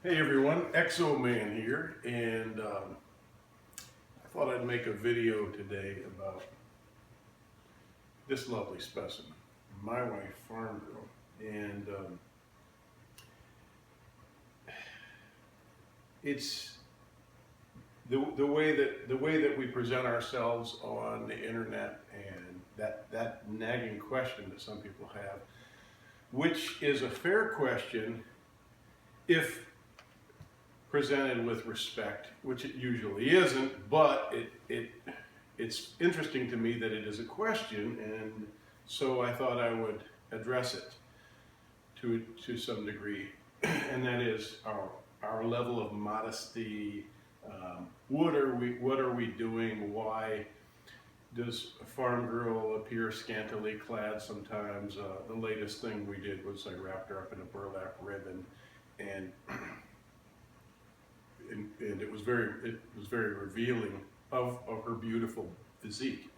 Hey everyone, Exoman here, and I thought I'd make a video today about this lovely specimen, my wife, Farm Girl, and it's the way that we present ourselves on the internet, and that nagging question that some people have, which is a fair question if presented with respect, which it usually isn't, but it's interesting to me that it is a question, and so I thought I would address it to some degree, and that is our level of modesty. What are we doing? Why does a farm girl appear scantily clad sometimes? The latest thing we did was I wrapped her up in a burlap ribbon, and and it was very revealing of her beautiful physique,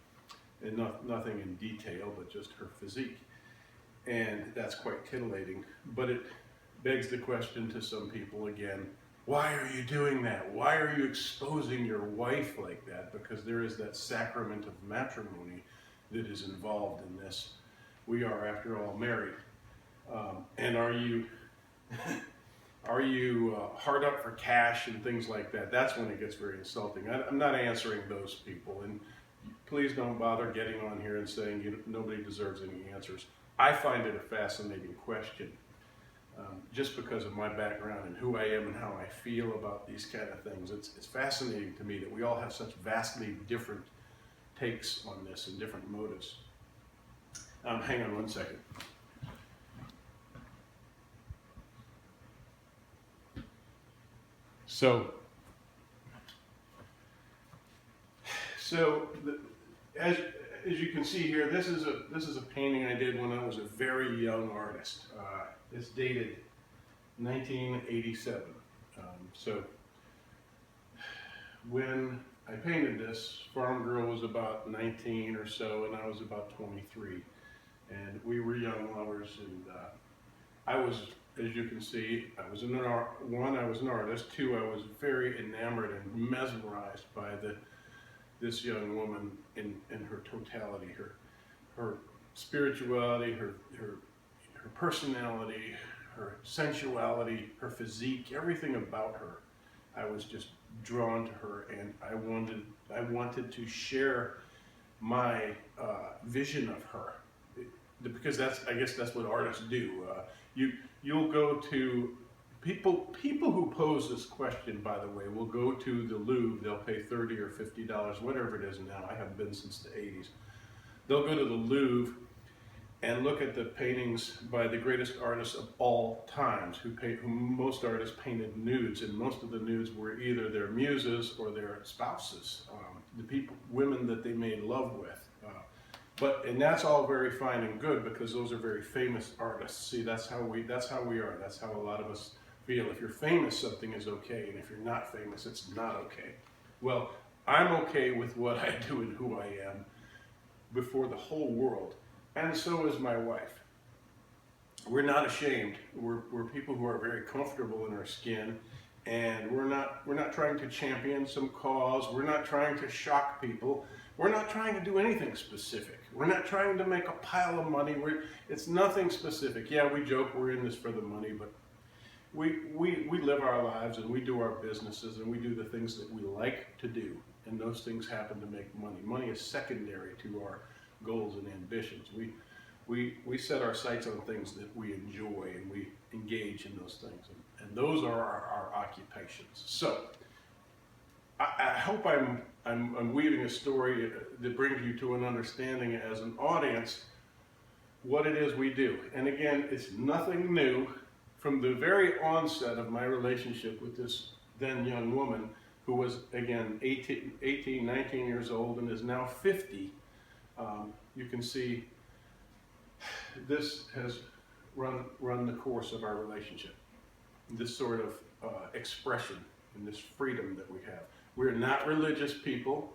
and nothing in detail, but just her physique, and that's quite titillating. But it begs the question to some people again: why are you doing that? Why are you exposing your wife like that? Because there is that sacrament of matrimony that is involved in this. We are, after all, married. And are you hard up for cash and things like that? That's when it gets very insulting. I'm not answering those people, and please don't bother getting on here and saying nobody deserves any answers. I find it a fascinating question, just because of my background and who I am and how I feel about these kind of things. It's fascinating to me that we all have such vastly different takes on this and different motives. Hang on one second. So as you can see here, this is a painting I did when I was a very young artist. It's dated 1987. So when I painted this, Farm Girl was about 19 or so, and I was about 23, and we were young lovers. And I was, as you can see, I was I was an artist. Two, I was very enamored and mesmerized by this young woman in her totality, her spirituality, her personality, her sensuality, her physique, everything about her. I was just drawn to her, and I wanted to share my vision of her, because I guess that's what artists do. You'll go to people who pose this question, by the way, will go to the Louvre. They'll pay $30 or $50, whatever it is now. I haven't been since the 80s. They'll go to the Louvre and look at the paintings by the greatest artists of all times, who most artists painted nudes, and most of the nudes were either their muses or their spouses, women that they made love with. And that's all very fine and good, because those are very famous artists. See, that's how we are. That's how a lot of us feel. If you're famous, something is okay, and if you're not famous, it's not okay. Well, I'm okay with what I do and who I am before the whole world, and so is my wife. We're not ashamed. We're people who are very comfortable in our skin, and we're not trying to champion some cause. We're not trying to shock people. We're not trying to do anything specific. We're not trying to make a pile of money. It's nothing specific. Yeah, we joke we're in this for the money, but we live our lives, and we do our businesses, and we do the things that we like to do, and those things happen to make money. Money is secondary to our goals and ambitions. We set our sights on things that we enjoy, and we engage in those things, and those are our occupations. So I hope I'm weaving a story that brings you to an understanding as an audience what it is we do. And again, it's nothing new. From the very onset of my relationship with this then young woman, who was, again, 18, 19 years old and is now 50, you can see this has run the course of our relationship. This sort of expression and this freedom that we have. We're not religious people.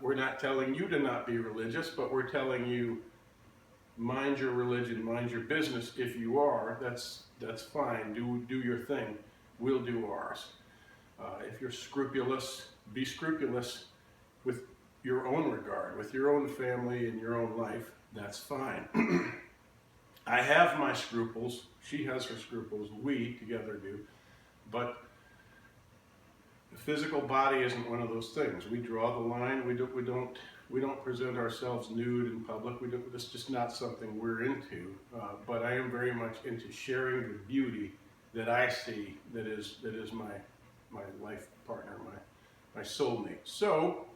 We're not telling you to not be religious, but we're telling you, mind your religion, mind your business. If you are, that's fine. Do your thing. we'll do ours. If you're scrupulous, be scrupulous with your own regard, with your own family and your own life. That's fine. I have my scruples. She has her scruples. We together do. But the physical body isn't one of those things. We draw the line. We don't present ourselves nude in public. It's just not something we're into. But I am very much into sharing the beauty that I see. That is my life partner, my soulmate. So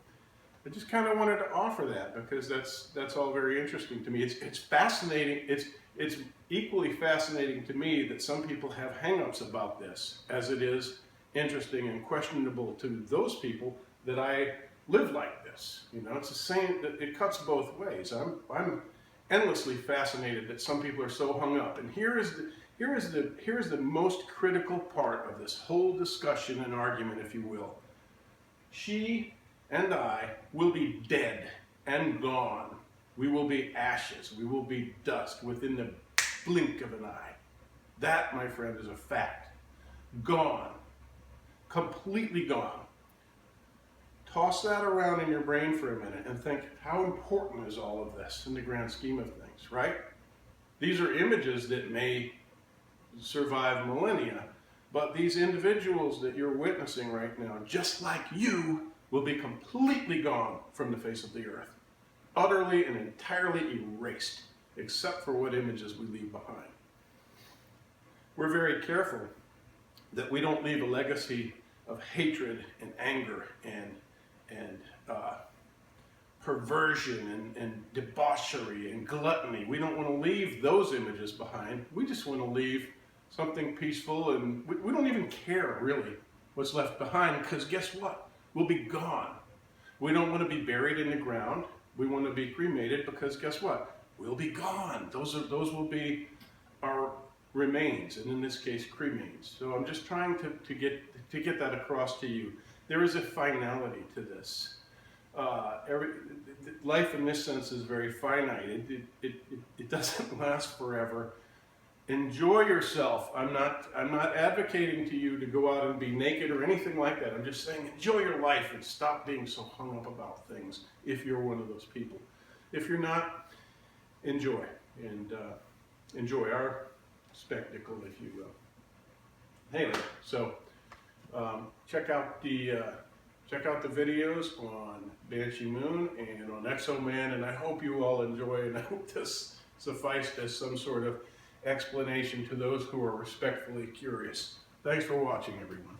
I just kind of wanted to offer that because that's all very interesting to me. It's fascinating. It's equally fascinating to me that some people have hang-ups about this, as it is interesting and questionable to those people that I live like this. You know, it's the same. It cuts both ways. I'm endlessly fascinated that some people are so hung up. And here is the most critical part of this whole discussion and argument, if you will. She and I will be dead and gone. We will be ashes. We will be dust within the blink of an eye. That, my friend, is a fact. Gone. Completely gone. Toss that around in your brain for a minute and think, how important is all of this in the grand scheme of things, right? These are images that may survive millennia, but these individuals that you're witnessing right now, just like you, will be completely gone from the face of the earth. Utterly and entirely erased, except for what images we leave behind. We're very careful that we don't leave a legacy of hatred and anger and perversion and debauchery and gluttony. We don't want to leave those images behind. We just want to leave something peaceful, and we don't even care really what's left behind, because guess what? We'll be gone. We don't want to be buried in the ground. We want to be cremated, because guess what? We'll be gone. Those will be our remains, and in this case, cremains. So I'm just trying to get that across to you. There is a finality to this. Life in this sense is very finite. It doesn't last forever. Enjoy yourself. I'm not advocating to you to go out and be naked or anything like that. I'm just saying enjoy your life and stop being so hung up about things if you're one of those people. If you're not, enjoy. And enjoy our spectacle, if you will. Anyway, so check out the videos on Banshee Moon and on Exoman, and I hope you all enjoy, and I hope this sufficed as some sort of explanation to those who are respectfully curious. Thanks for watching, everyone.